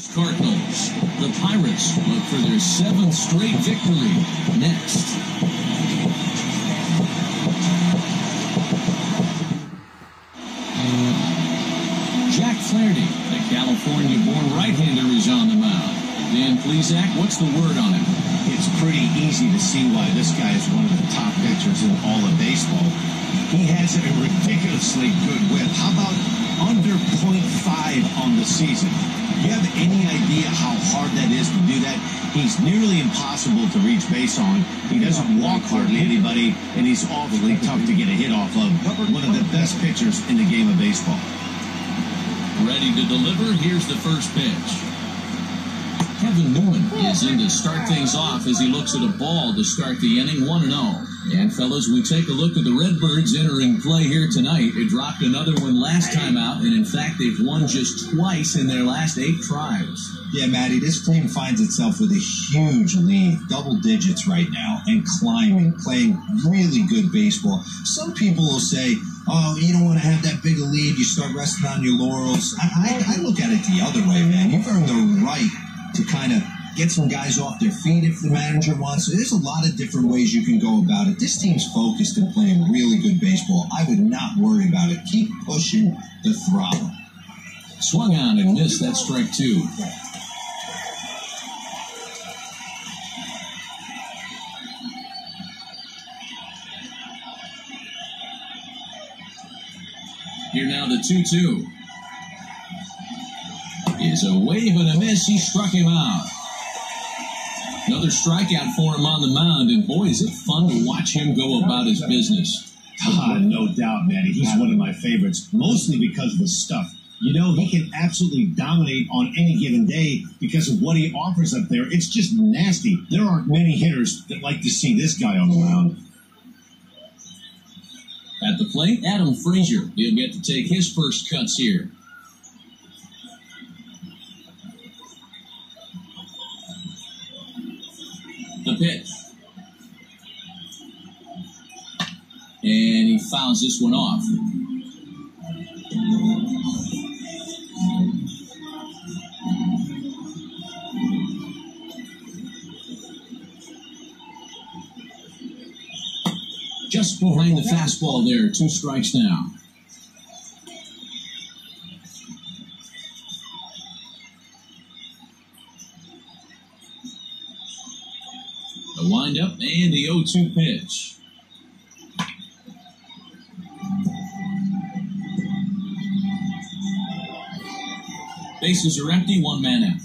Cardinals. The Pirates look for their 7th straight victory next. Jack Flaherty, the California-born right-hander, is on the mound. Dan Plesac, what's the word on him? It's pretty easy to see why this guy is one of the top pitchers in all of baseball. He has a ridiculously good whip. How about under .5 on the season? Do you have any idea how hard that is to do that? He's nearly impossible to reach base on. He doesn't walk hardly anybody, and he's awfully tough to get a hit off of. One of the best pitchers in the game of baseball. Ready to deliver, here's the first pitch. Kevin Newman is in to start things off as he looks at a ball to start the inning, 1-0. And, fellas, we take a look at the Redbirds entering play here tonight. They dropped another one last time out, and, in fact, they've won just twice in their last 8 tries. Yeah, Matty, this team finds itself with a huge lead, double digits right now, and climbing, playing really good baseball. Some people will say, oh, you don't want to have that big a lead, you start resting on your laurels. I look at it the other way, man. You've earned the right to kind of get some guys off their feet if the manager wants. So there's a lot of different ways you can go about it. This team's focused and playing really good baseball. I would not worry about it. Keep pushing the throttle. Swung on and missed. That's strike 2. Here now the 2-2. Is a wave and a miss. He struck him out. Another strikeout for him on the mound, and boy, is it fun to watch him go about his business. No doubt, Matty. He's one of my favorites, mostly because of his stuff. You know, he can absolutely dominate on any given day because of what he offers up there. It's just nasty. There aren't many hitters that like to see this guy on the mound. At the plate, Adam Frazier. He'll get to take his first cuts here. The pitch. And he fouls this one off. Just behind the fastball there. 2 strikes now. The windup and the 0-2 pitch. Bases are empty, 1 man out.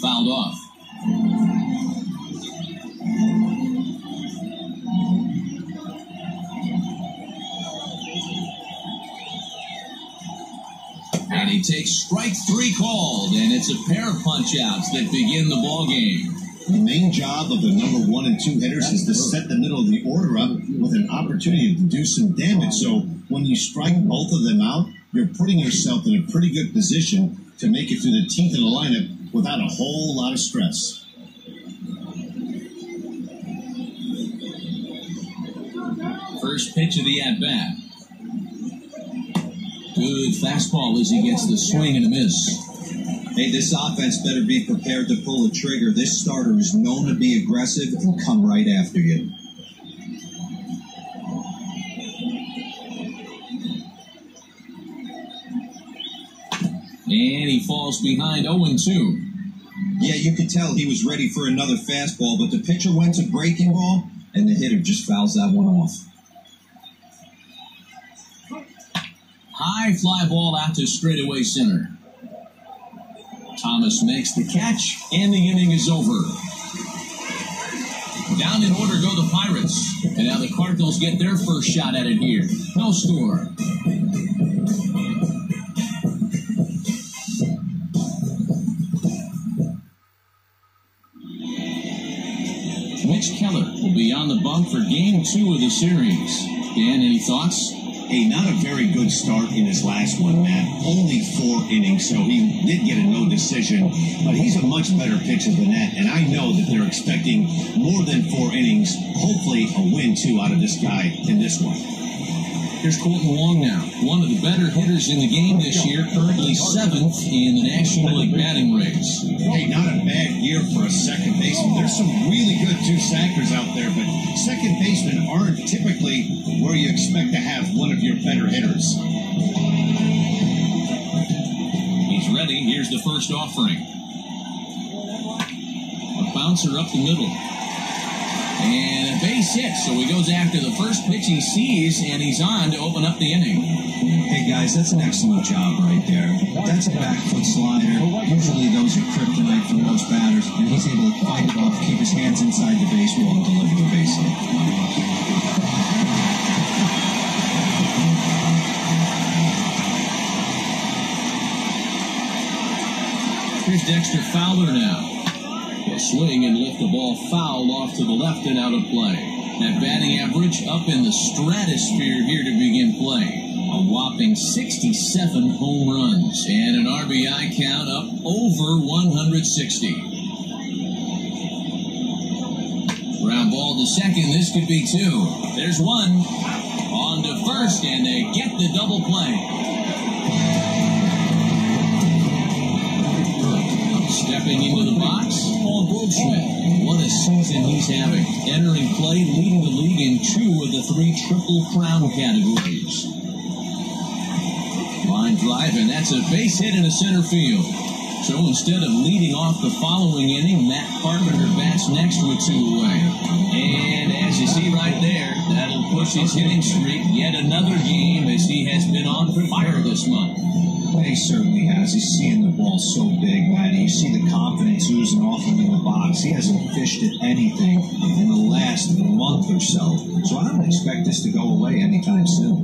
Fouled off. And he takes strike 3 called, and it's a pair of punch-outs that begin the ball game. The main job of the number 1 and 2 hitters is to set the middle of the order up with an opportunity to do some damage. So when you strike both of them out, you're putting yourself in a pretty good position to make it through the 10th of the lineup without a whole lot of stress. First pitch of the at-bat. Good fastball as he gets the swing and a miss. Hey, this offense better be prepared to pull a trigger. This starter is known to be aggressive and come right after you. And he falls behind 0-2. Yeah, you could tell he was ready for another fastball, but the pitcher went to breaking ball, and the hitter just fouls that one off. High fly ball out to straightaway center. Thomas makes the catch, and the inning is over. Down in order go the Pirates. And now the Cardinals get their first shot at it here. No score. Mitch Keller will be on the bump for Game 2 of the series. Dan, any thoughts? Hey, not a very good start in his last one, Matt. Only 4 innings, so he did get a no decision. But he's a much better pitcher than that, and I know that they're expecting more than 4 innings. Hopefully a win, too, out of this guy in this one. Here's Colton Wong now, one of the better hitters in the game this year, currently 7th in the National League batting race. Hey, not a bad year for a second baseman. There's some really good two-sackers out there, but second basemen aren't typically where you expect to have one of your better hitters. He's ready. Here's the first offering. A bouncer up the middle. And a base hit, so he goes after the first pitch he sees, and he's on to open up the inning. Hey, guys, that's an excellent job right there. That's a back foot slider. Usually those are kryptonite for most batters, and he's able to fight it off, keep his hands inside the baseball, and deliver the base hit. Here's Dexter Fowler now. Will swing and lift the ball foul off to the left and out of play. That batting average up in the stratosphere here to begin play. A whopping 67 home runs and an RBI count up over 160. Ground ball to second. This could be 2. There's 1. On to first, and they get the double play. Stepping into the box, Paul Goldschmidt. What a season he's having. Entering play, leading the league in 2 of the 3 Triple Crown categories. Line drive, and that's a base hit in the center field. So instead of leading off the following inning, Matt Carpenter bats next with 2 away. And as you see right there, that'll push his hitting streak yet another game as he has been on fire this month. He certainly has. He's seeing the ball so big, man. You see the confidence oozing off him in the box. He hasn't fished at anything in the last month or so. So I don't expect this to go away anytime soon.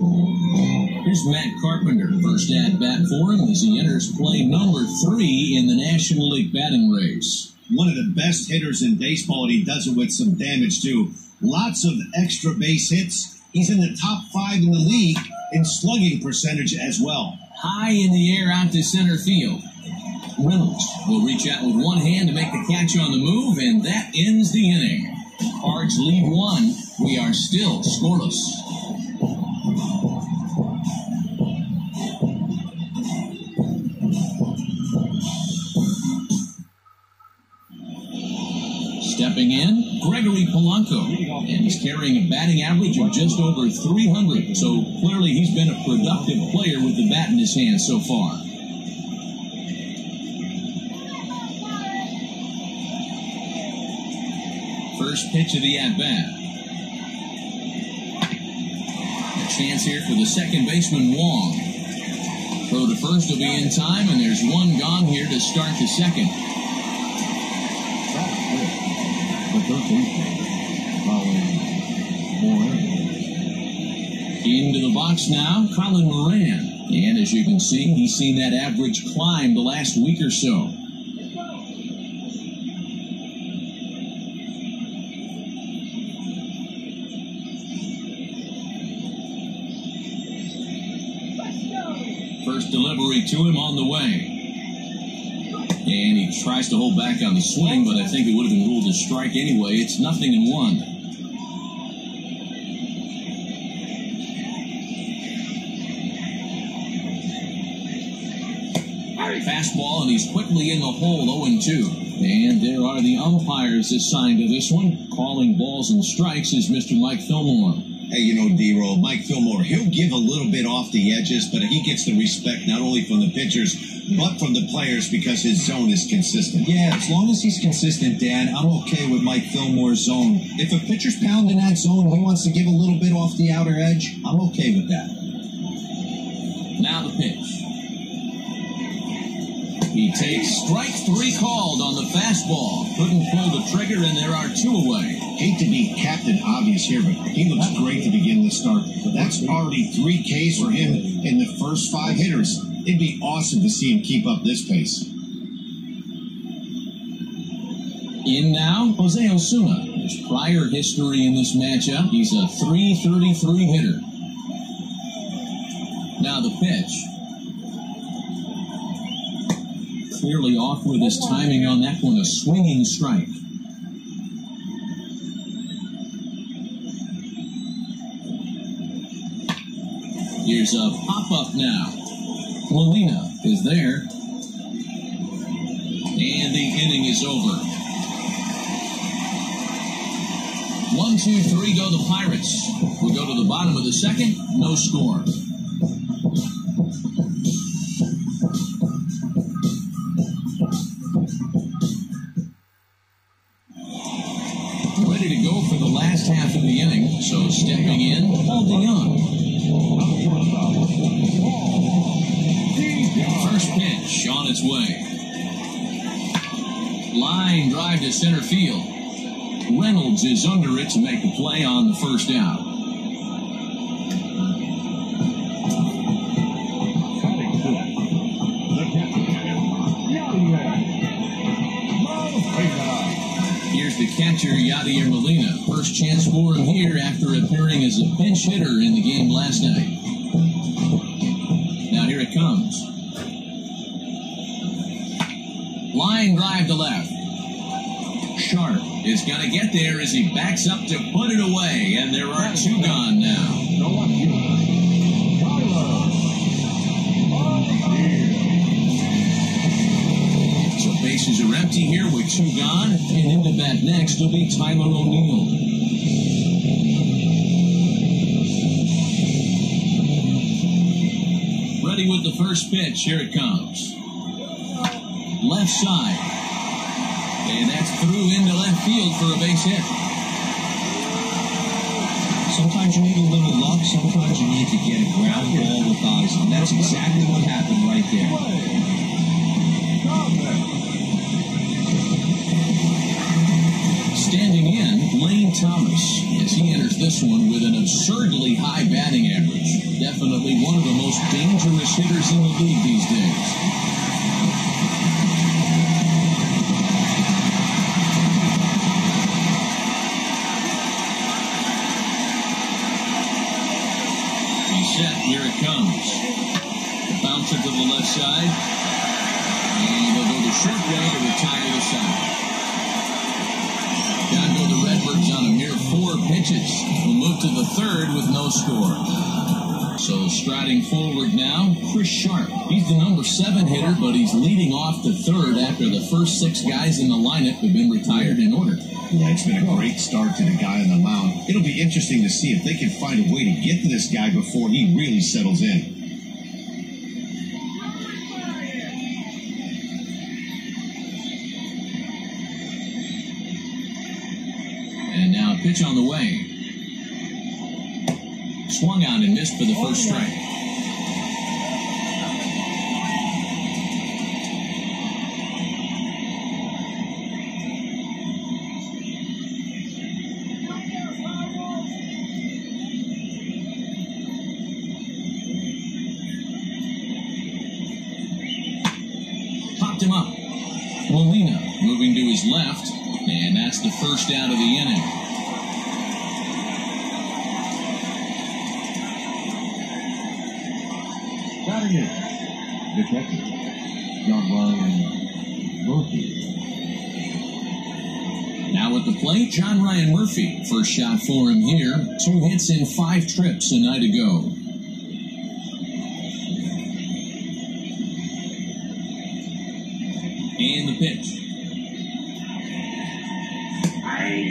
Here's Matt Carpenter, first at bat for him as he enters play number 3 in the National League batting race. One of the best hitters in baseball, and he does it with some damage, too. Lots of extra base hits. He's in the top 5 in the league in slugging percentage as well. High in the air out to center field. Reynolds will reach out with one hand to make the catch on the move, and that ends the inning. Cards lead 1. We are still scoreless. Stepping in, Gregory Polanco, and he's carrying a batting average of just over 300, so clearly he's been a productive player with the bat in his hand so far. First pitch of the at-bat. A chance here for the second baseman, Wong. Throw to first will be in time, and there's 1 gone here to start the second. Into the box now, Colin Moran. And as you can see, he's seen that average climb the last week or so. First delivery to him on the way. And he tries to hold back on the swing, but I think it would have been ruled a strike anyway. It's 0-1. Fastball, and he's quickly in the hole, 0-2. And there are the umpires assigned to this one. Calling balls and strikes is Mr. Mike Fillmore. Hey, you know, D-Roll, Mike Fillmore, he'll give a little bit off the edges, but he gets the respect not only from the pitchers, but from the players because his zone is consistent. Yeah, as long as he's consistent, Dan, I'm okay with Mike Fillmore's zone. If a pitcher's pounding that zone and he wants to give a little bit off the outer edge, I'm okay with that. Now the pitch. He takes strike 3 called on the fastball. Couldn't pull the trigger, and there are 2 away. Hate to be Captain Obvious here, but he looks great to begin the start. That's already 3 Ks for him in the first 5 hitters. It'd be awesome to see him keep up this pace. In now, Jose Osuna. His prior history in this matchup, he's a .333 hitter. Now the pitch. Clearly off with his timing on that one, a swinging strike. Here's a pop-up now. Molina is there. And the inning is over. 1, 2, 3 go the Pirates. We'll go to the bottom of the second. No score. Ready to go for the last half of the inning. So stepping in, Paul DeYoung. First pitch on its way. Line drive to center field. Reynolds is under it to make the play on the first out. Here's the catcher, Yadier Molina. First chance for him here after appearing as a pinch hitter in the game last night. Now here it comes. Line drive to left. Sharp is going to get there as he backs up to put it away, and there are 2 gone now. So bases are empty here with 2 gone, and in the bat next will be Tyler O'Neill. Ready with the first pitch. Here it comes. Left side. And that's through into left field for a base hit. Sometimes you need a little luck. Sometimes you need to get a ground ball with eyes. And that's exactly what happened right there. Standing in, Lane Thomas, as he enters this one with an absurdly high batting average. Definitely one of the most dangerous hitters in the league these days. Here it comes. The bouncer to the left side. And they'll go the short way to retire the side. Down go the Redbirds on a mere 4 pitches. We'll move to the third with no score. So striding forward now, Chris Sharp. He's the number 7 hitter, but he's leading off the third after the first 6 guys in the lineup have been retired in order. Yeah, it's been a great start to the guy on the mound. It'll be interesting to see if they can find a way to get to this guy before he really settles in. And now a pitch on the way. Swung on and missed for the first strike. Him up. Molina moving to his left, and that's the first out of the inning. Batting it, the catcher, John Ryan Murphy. Now at the plate, John Ryan Murphy. First shot for him here. 2 hits in 5 trips a night ago. And the pitch.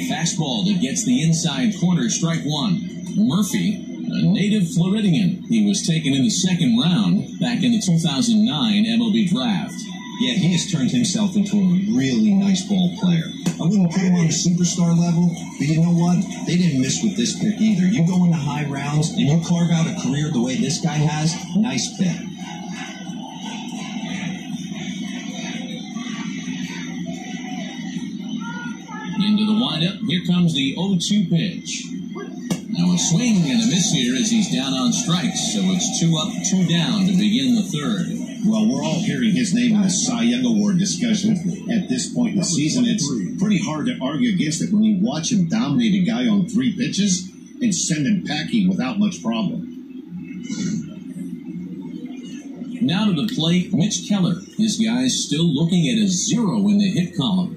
Fastball that gets the inside corner, strike 1. Murphy, a native Floridian. He was taken in the 2nd round back in the 2009 MLB draft. Yeah, he has turned himself into a really nice ball player. I wouldn't put him on a superstar level, but you know what? They didn't miss with this pick either. You go into high rounds and you carve out a career the way this guy has, nice pick. Into the windup, here comes the 0-2 pitch. Now a swing and a miss here as he's down on strikes, so it's 2 up, 2 down to begin the third. Well, we're all hearing his name in the Cy Young Award discussion at this point in the season. It's pretty hard to argue against it when you watch him dominate a guy on 3 pitches and send him packing without much problem. Now to the plate, Mitch Keller. His guy's still looking at a 0 in the hit column.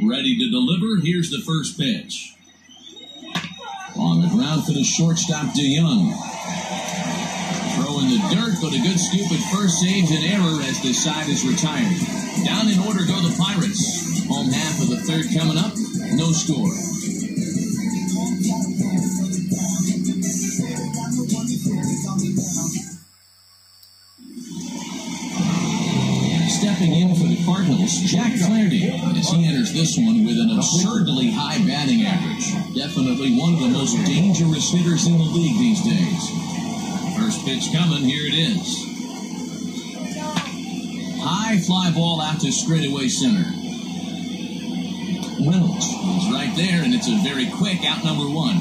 Ready to deliver, here's the first pitch. On the ground for the shortstop, DeYoung. Throw in the dirt, but a good scoop at first saves an error as the side is retired. Down in order go the Pirates. Home half of the third coming up. No score. Stepping in for the Cardinals, Jack Flaherty, as he enters this one with an absurdly high batting average. Definitely one of the most dangerous hitters in the league these days. First pitch coming, here it is. High fly ball out to straightaway center. Reynolds is right there, and it's a very quick out number one.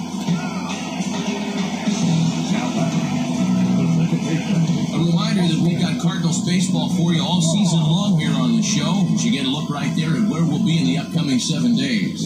A reminder that we've got Cardinals baseball for you all season long here on the show, as you get a look right there at where we'll be in the upcoming 7 days.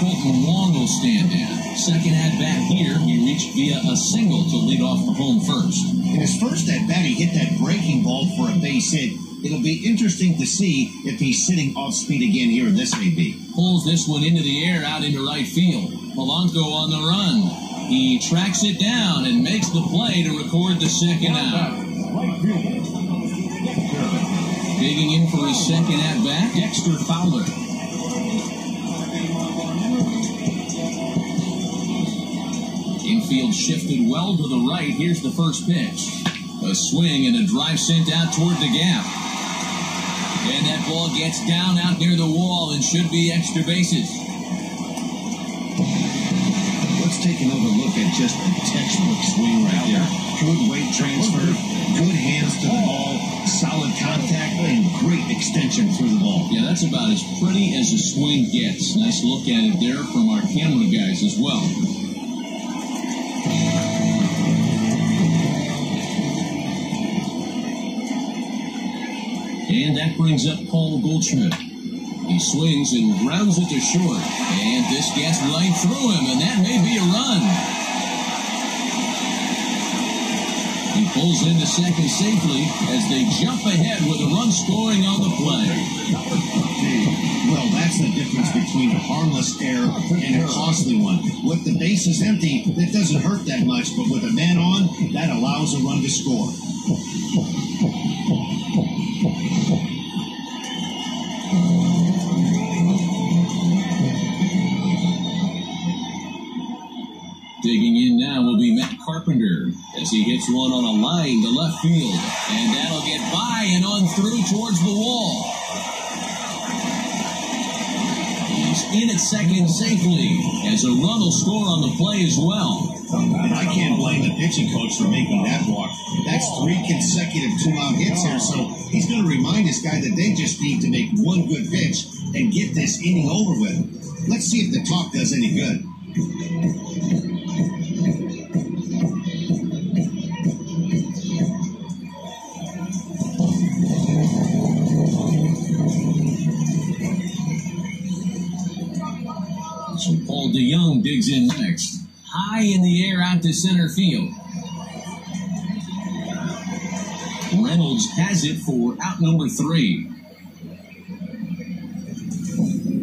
Colton Wong will stand in. Second at-bat here, he reached via a single to lead off the home first. In his first at-bat, he hit that breaking ball for a base hit. It'll be interesting to see if he's sitting off speed again here in this AB. Pulls this one into the air out into right field. Polanco on the run. He tracks it down and makes the play to record the second out. Digging in for his second at-bat, Dexter Fowler. Infield shifted well to the right. Here's the first pitch. A swing and a drive sent out toward the gap. And that ball gets down out near the wall and should be extra bases. Let's take another look at just a textbook swing right there. Good weight transfer, good hands to the ball, solid contact, and great extension through the ball. Yeah, that's about as pretty as a swing gets. Nice look at it there from our camera guys as well. And that brings up Paul Goldschmidt. He swings and grounds it to short. And this gets right through him, and that may be a run. He pulls into second safely as they jump ahead with a run scoring on the play. Well, that's the difference between a harmless error and a costly one. With the bases empty, that doesn't hurt that much, but with a man on, that allows a run to score. Digging in now will be Matt Carpenter as he hits one on a line to left field. And that'll get by and on through towards the wall. He's in at second safely as a run will score on the play as well. And I can't blame the pitching coach for making that walk. That's 3 consecutive 2-out hits here, so he's going to remind this guy that they just need to make one good pitch and get this inning over with. Let's see if the talk does any good. So Paul DeYoung digs in next. High in the air out to center field. Reynolds has it for out number 3.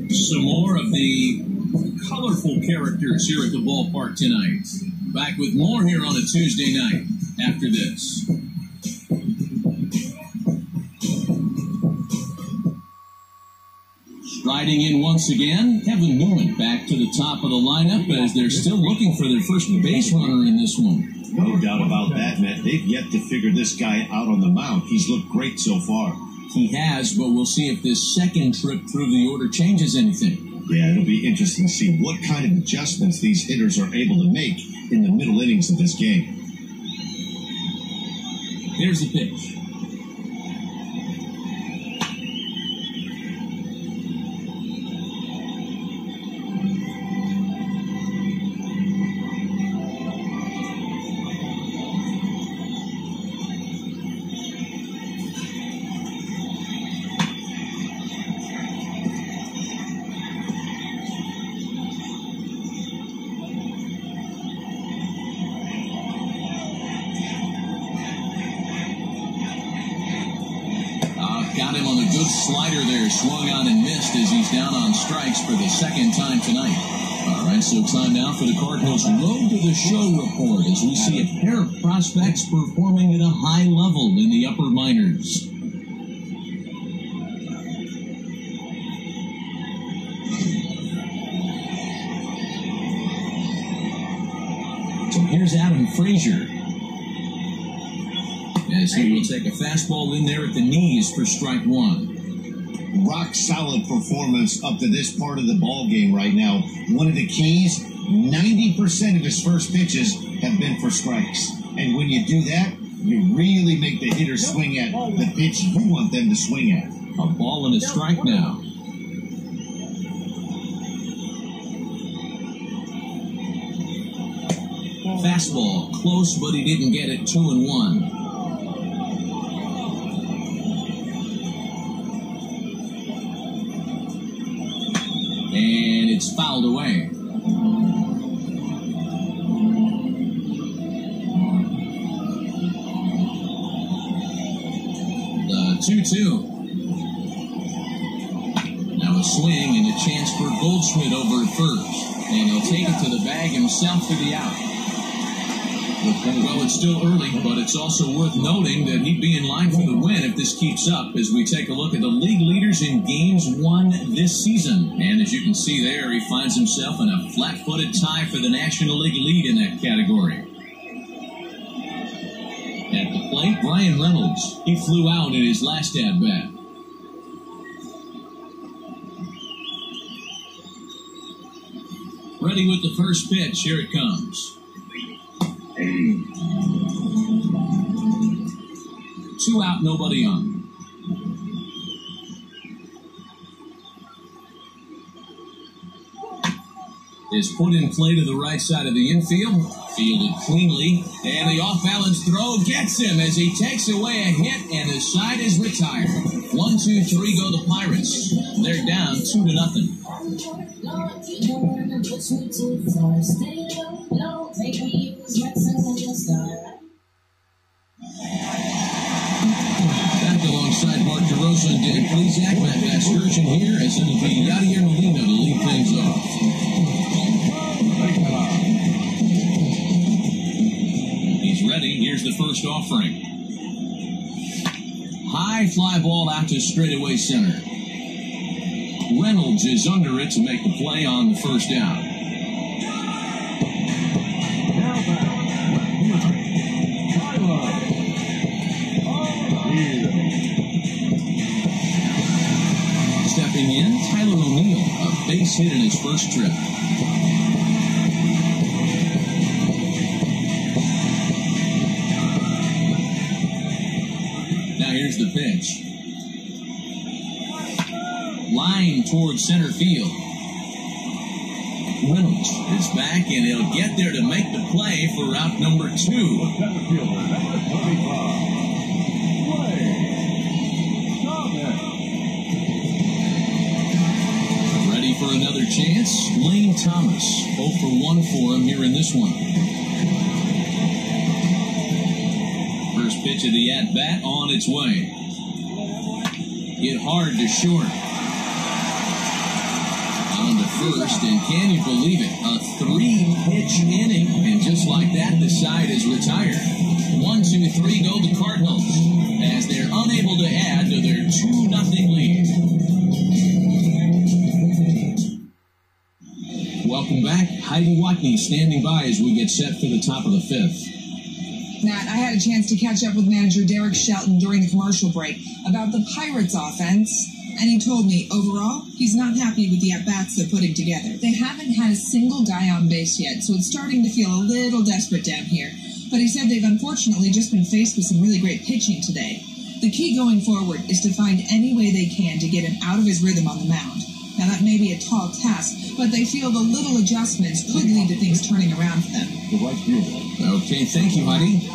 Some more of the colorful characters here at the ballpark tonight. Back with more here on a Tuesday night after this. Striding in once again, Kevin Newman back to the top of the lineup as they're still looking for their first base runner in this one. No doubt about that, Matt. They've yet to figure this guy out on the mound. He's looked great so far. He has, but we'll see if this second trip through the order changes anything. Yeah, it'll be interesting to see what kind of adjustments these hitters are able to make in the middle innings of this game. Here's the pitch. got him on a good slider there, swung on and missed as he's down on strikes for the second time tonight. All right, so time now for the Cardinals' Road to the Show report as we see a pair of prospects performing at a high level in the upper minors. So here's Adam Frazier, as he will take a fastball in there at the knees for strike one. Rock solid performance up to this part of the ball game right now. One of the keys, 90% of his first pitches have been for strikes. And when you do that, you really make the hitter swing at the pitch you want them to swing at. A ball and a strike now. Fastball, close, but he didn't get it. 2-1. And it's fouled away. The 2-2. Now a swing and a chance for Goldschmidt over at first. And he'll take it to the bag himself for the out. Well, it's still early, but it's also worth noting that he'd be in line for the win if this keeps up as we take a look at the league leaders in games won this season. And as you can see there, he finds himself in a flat-footed tie for the National League lead in that category. At the plate, Brian Reynolds. He flew out in his last at-bat. Ready with the first pitch. Here it comes. 2 out, nobody on. Is put in play to the right side of the infield. Fielded cleanly. And the off-balance throw gets him as he takes away a hit, and his side is retired. 1, 2, 3 go the Pirates. They're down 2-0. Back alongside Mark DeRosa and Dan Plezak. Matt Vasgersian here as it'll be Yadier Molina to lead things off. He's ready. Here's the first offering. High fly ball out to straightaway center. Reynolds is under it to make the play on the first down. Stepping in, Tyler O'Neill, a base hit in his first trip. Now here's the pitch. Line towards center field. Reynolds is back, and he'll get there to make the play for route number 2. Ready for another chance? Lane Thomas, 0 for 1 for him here in this one. First pitch of the at-bat on its way. Hit hard to short. On the first, and can you believe it? A 3-pitch inning, and just like that, the side is retired. 1, 2, 3 go the Cardinals, as they're unable to add to their 2-0 lead. Welcome back. Heidi Watney standing by as we get set for the top of the 5th. Matt, I had a chance to catch up with manager Derek Shelton during the commercial break about the Pirates offense, and he told me, overall, he's not happy with the at-bats they're putting together. They haven't had a single guy on base yet, so it's starting to feel a little desperate down here. But he said they've unfortunately just been faced with some really great pitching today. The key going forward is to find any way they can to get him out of his rhythm on the mound. Now, that may be a tall task, but they feel the little adjustments could lead to things turning around for them. Okay, thank you, Heidi.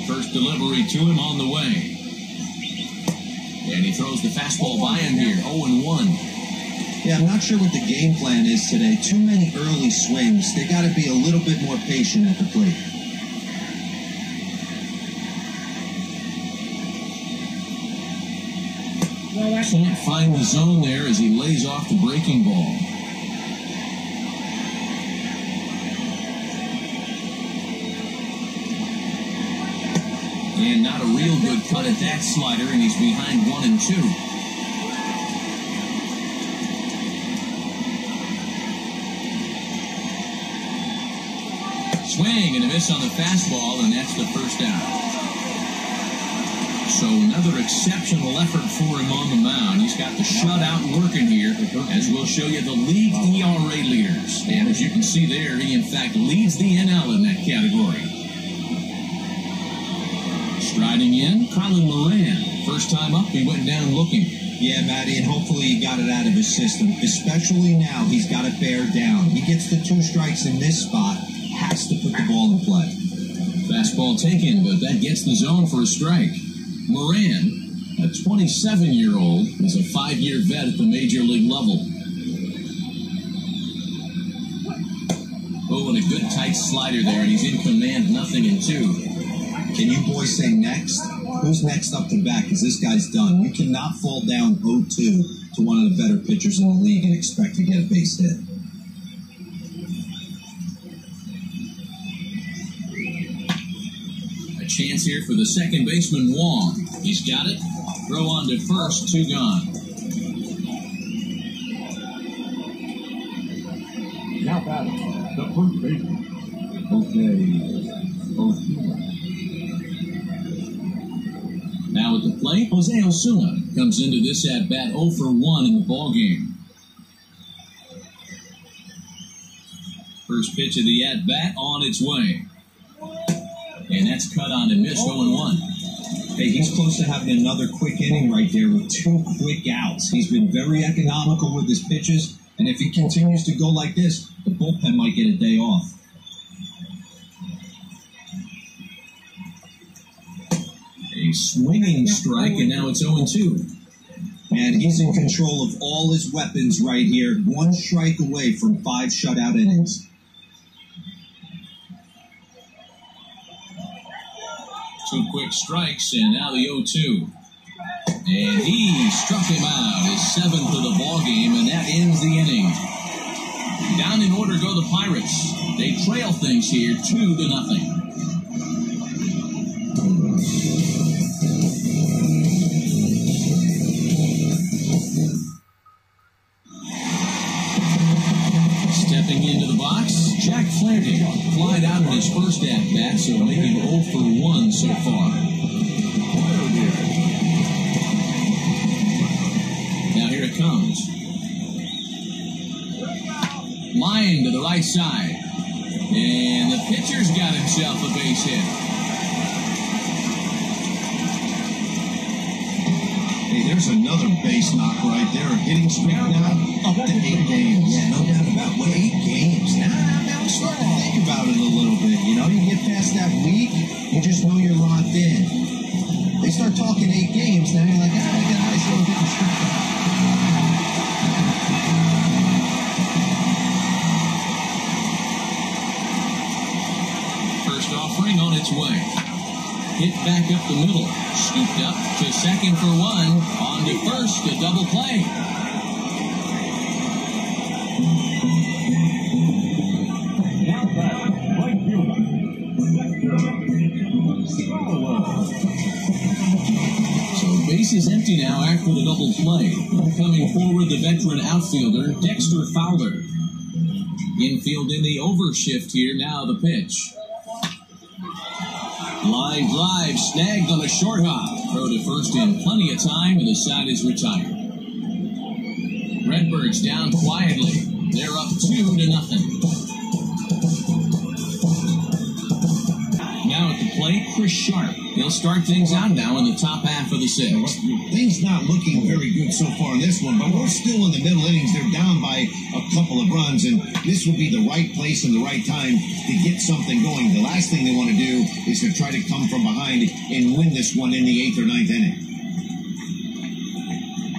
First delivery to him on the way. And he throws the fastball by him here, 0-1. Yeah, I'm not sure what the game plan is today. Too many early swings. They got to be a little bit more patient at the plate. Can't find the zone there as he lays off the breaking ball. And not a real good cut at that slider, and he's behind 1-2. Swing and a miss on the fastball, and that's the first out. So another exceptional effort for him on the mound. He's got the shutout working here, as we'll show you the league ERA leaders. And as you can see there, he in fact leads the NL in that category. Striding in, Colin Moran. First time up, he went down looking. Yeah, Matty, and hopefully he got it out of his system. Especially now, he's got to bear down. He gets the 2 strikes in this spot, has to put the ball in play. Fastball taken, but that gets the zone for a strike. Moran, a 27-year-old, is a 5-year vet at the major league level. Oh, and a good tight slider there, and he's in command, 0-2. Can you boys say next? Who's next up to bat? Because this guy's done. You cannot fall down 0-2 to one of the better pitchers in the league and expect to get a base hit. A chance here for the second baseman, Wong. He's got it. Throw on to first, 2 gone. Now batting, the first baseman, Osuna. Now at the plate, Jose Osuna comes into this at-bat 0 for 1 in the ballgame. First pitch of the at-bat on its way. And that's cut on and missed, 0-1. Hey, he's close to having another quick inning right there with 2 quick outs. He's been very economical with his pitches, and if he continues to go like this, the bullpen might get a day off. A swinging strike, and now it's 0-2. And he's in control of all his weapons right here. 1 strike away from 5 shutout innings. 2 quick strikes, and now the 0-2. And he struck him out, his 7th of the ballgame, and that ends the inning. Down in order go the Pirates. They trail things here 2-0. Stepping into the box, Jack Flaherty flied out in his first at-bat, so making 0 for 1 so far. Now here it comes. Line to the right side. And the pitcher's got himself a base hit. Hey, there's another base knock right there. A hitting streak now up to 8 games. Yeah, no doubt about it. What, 8 games? Now we're starting to think about it a little bit. You know, you get past that week, you just know you're locked in. They start talking 8 games, now you're like, I got a nice little hitting streak. First offering on its way. Hit back up the middle. Scooped up to second for 1. On to first, a double play. Now batting, right fielder, So base is empty now after the double play. Coming forward, the veteran outfielder, Dexter Fowler. Infield in the overshift here, now the pitch. Line drive, snagged on a short hop. Throw to first in plenty of time, and the side is retired. Redbirds down quietly. They're up 2-0. Now at the plate, Chris Sharp. He'll start things out now in the top half of the 6th. Things not looking very good so far in this one, but we're still in the middle innings. They're down by a couple of runs, and this would be the right place and the right time to get something going. The last thing they want to do is to try to come from behind and win this one in the 8th or 9th inning.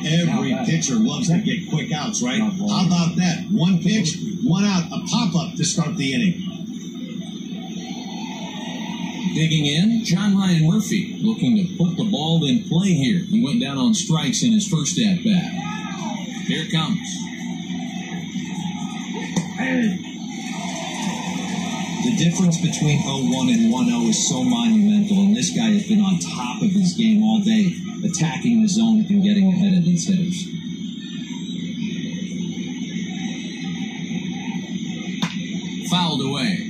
Every pitcher loves to get quick outs, right? How about that? 1 pitch, 1 out, a pop-up to start the inning. Digging in, John Ryan Murphy, looking to put the ball in play here. He went down on strikes in his first at-bat. Here it comes. The difference between 0-1 and 1-0 is so monumental, and this guy has been on top of his game all day, attacking the zone and getting ahead of these hitters. Fouled away.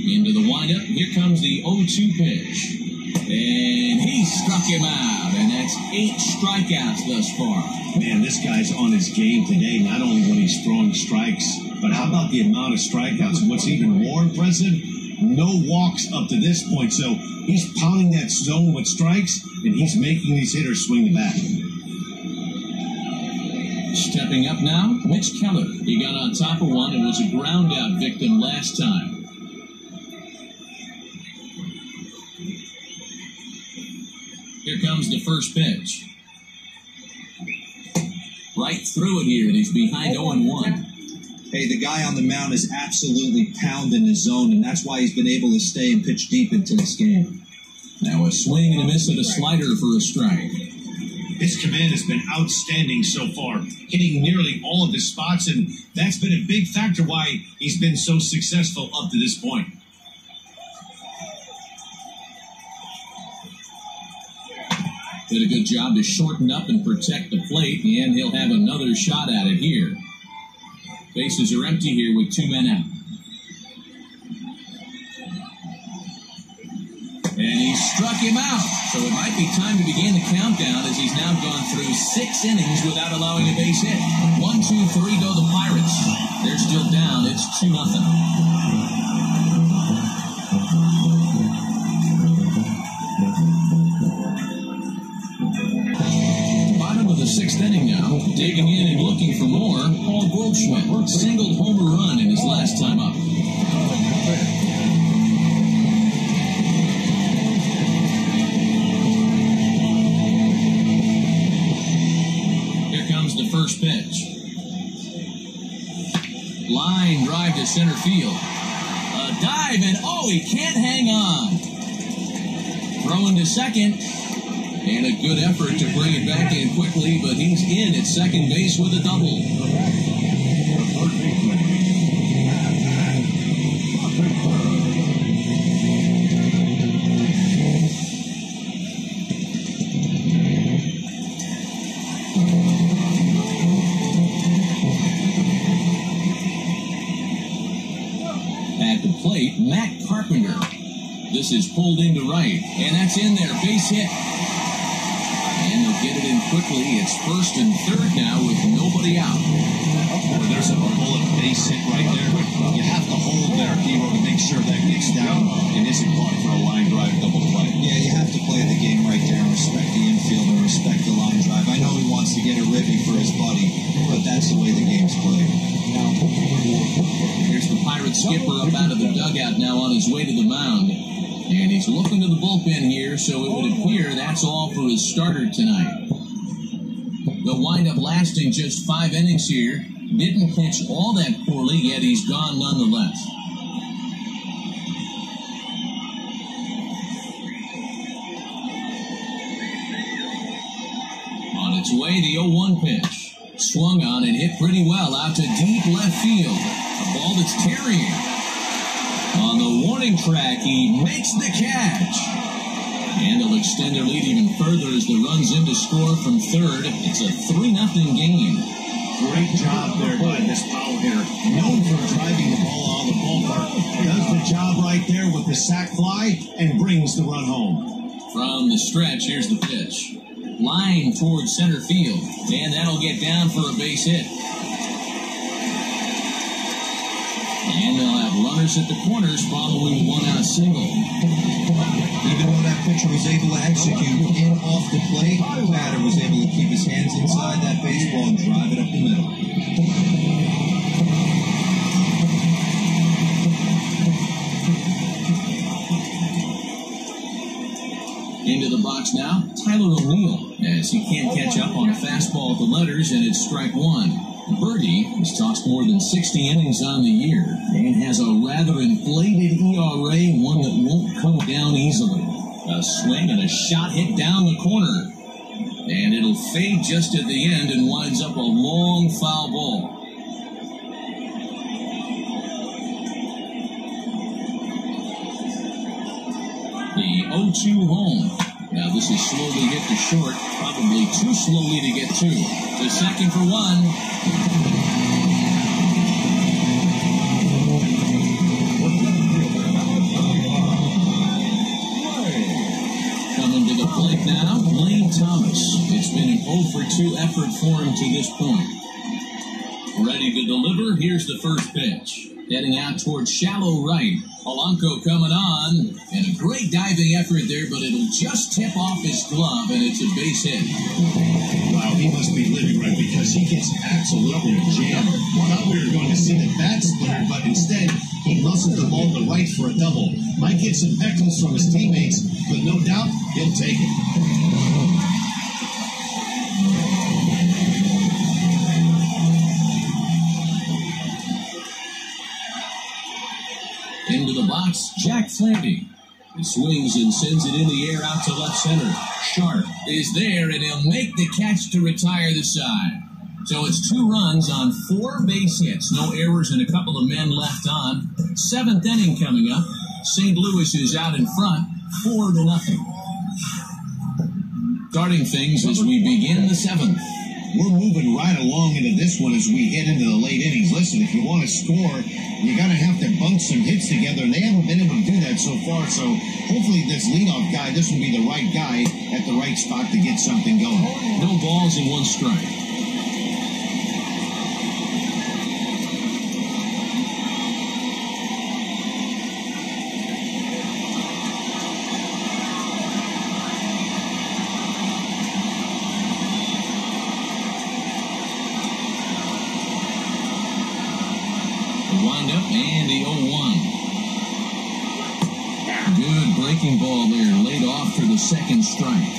Into the windup. Here comes the 0-2 pitch. And he struck him out. And that's 8 strikeouts thus far. Man, this guy's on his game today, not only when he's throwing strikes, but how about the amount of strikeouts? And what's even more impressive, no walks up to this point. So he's pounding that zone with strikes, and he's making these hitters swing the bat. Stepping up now, Mitch Keller. He got on top of one and was a ground out victim last time. Here comes the first pitch. Right through it here, and he's behind 0-1. Hey, the guy on the mound is absolutely pounding his zone, and that's why he's been able to stay and pitch deep into this game. Now a swing and a miss at a slider for a strike. His command has been outstanding so far, hitting nearly all of his spots, and that's been a big factor why he's been so successful up to this point. Did a good job to shorten up and protect the plate, and he'll have another shot at it here. Bases are empty here with 2 men out. And he struck him out. So it might be time to begin the countdown as he's now gone through 6 innings without allowing a base hit. 1, 2, 3 go the Pirates. They're still down. It's 2-0. Sixth inning now, digging in and looking for more. Paul Goldschmidt singled home a run in his last time up. Here comes the first pitch. Line drive to center field. A dive and he can't hang on. Throwing to second. And a good effort to bring it back in quickly, but he's in at second base with a double. At the plate, Matt Carpenter. This is pulled into right, and that's in there. Base hit. And they'll get it in quickly. It's first and third now with nobody out. Well, there's a bullet base hit right there. You have to hold there, Hero, to make sure that gets down and isn't caught for a line drive double play. Yeah, you have to play the game right there and respect the infield and respect the line drive. I know he wants to get a ribby for his buddy, but that's the way the game's played. Here's the Pirates skipper up out of the dugout now on his way to the mound. And he's looking to the bullpen here, so it would appear that's all for his starter tonight. They'll wind up lasting just 5 innings here. Didn't pitch all that poorly, yet he's gone nonetheless. On its way, the 0-1 pitch. Swung on and hit pretty well out to deep left field. A ball that's carrying. On the warning track, he makes the catch. And they'll extend their lead even further as the runs in to score from third. It's a 3-0 game. Great job there by this power hitter. Known for driving the ball out of the ballpark. Does the job right there with the sac fly and brings the run home. From the stretch, here's the pitch. Line towards center field. And that'll get down for a base hit. And they'll have runners at the corners following 1-out single. Even though that pitcher was able to execute in off the plate, the batter was able to keep his hands inside that baseball and drive it up the middle. Into the box box now, Tyler O'Neill, as he can't catch up on a fastball at the letters, and it's strike one. Birdie has tossed more than 60 innings on the year and has a rather inflated ERA, one that won't come down easily. A swing and a shot hit down the corner. And it'll fade just at the end and winds up a long foul ball. The 0-2 home. Now this is slowly hit to short, probably too slowly to get to. The second for one. Coming to the plate now, Lane Thomas. It's been an 0-for-2 effort for him to this point. Ready to deliver, here's the first pitch. Heading out towards shallow right. Polanco coming on, and a great diving effort there, but it'll just tip off his glove, and it's a base hit. Wow, he must be living right because he gets absolutely jammed. Thought we were going to see the bat splinter, but instead he muscles the ball to right for a double. Might get some heckles from his teammates, but no doubt he'll take it. Into the box, Jack Flaherty. He swings and sends it in the air out to left center. Sharp is there, and he'll make the catch to retire the side. So it's 2 runs on 4 base hits. No errors and a couple of men left on. 7th inning coming up. St. Louis is out in front, 4-0. Starting things as we begin the 7th. We're moving right along into this one as we head into the late innings. Listen, if you want to score, you got to have to bunk some hits together, and they haven't been able to do that so far. So hopefully this leadoff guy, this will be the right guy at the right spot to get something going. No balls and 1 strike. Windup and the 0-1. Good breaking ball there, laid off for the second strike.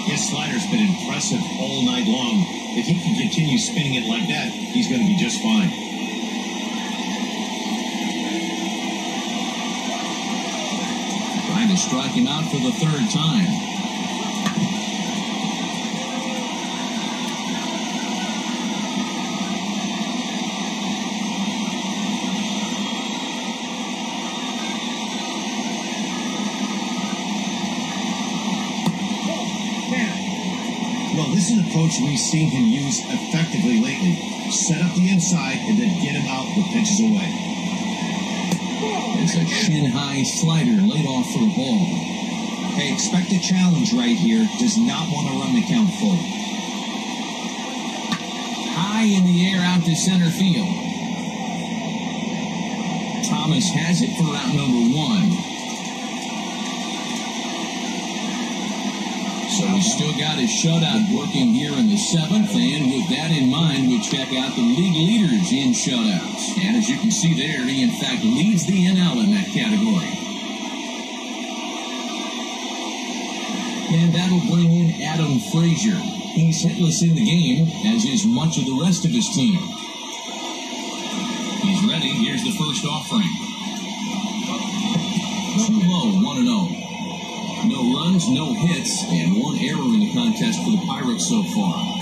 His slider's been impressive all night long. If he can continue spinning it like that, he's going to be just fine. Trying to strike him out for the 3rd time. Well, this is an approach we've seen him use effectively lately. Set up the inside and then get him out with pitches away. There's a shin-high slider laid off for a ball. Hey, expect a challenge right here. Does not want to run the count full. High in the air out to center field. Thomas has it for out number 1. So he's still got his shutout working here in the 7th, and with that in mind, we check out the league leaders in shutouts. And as you can see there, he in fact leads the NL in that category. And that'll bring in Adam Frazier. He's hitless in the game, as is much of the rest of his team. He's ready. Here's the first offering. Too low, 1-0. No runs, no hits, and 1 error in the contest for the Pirates so far.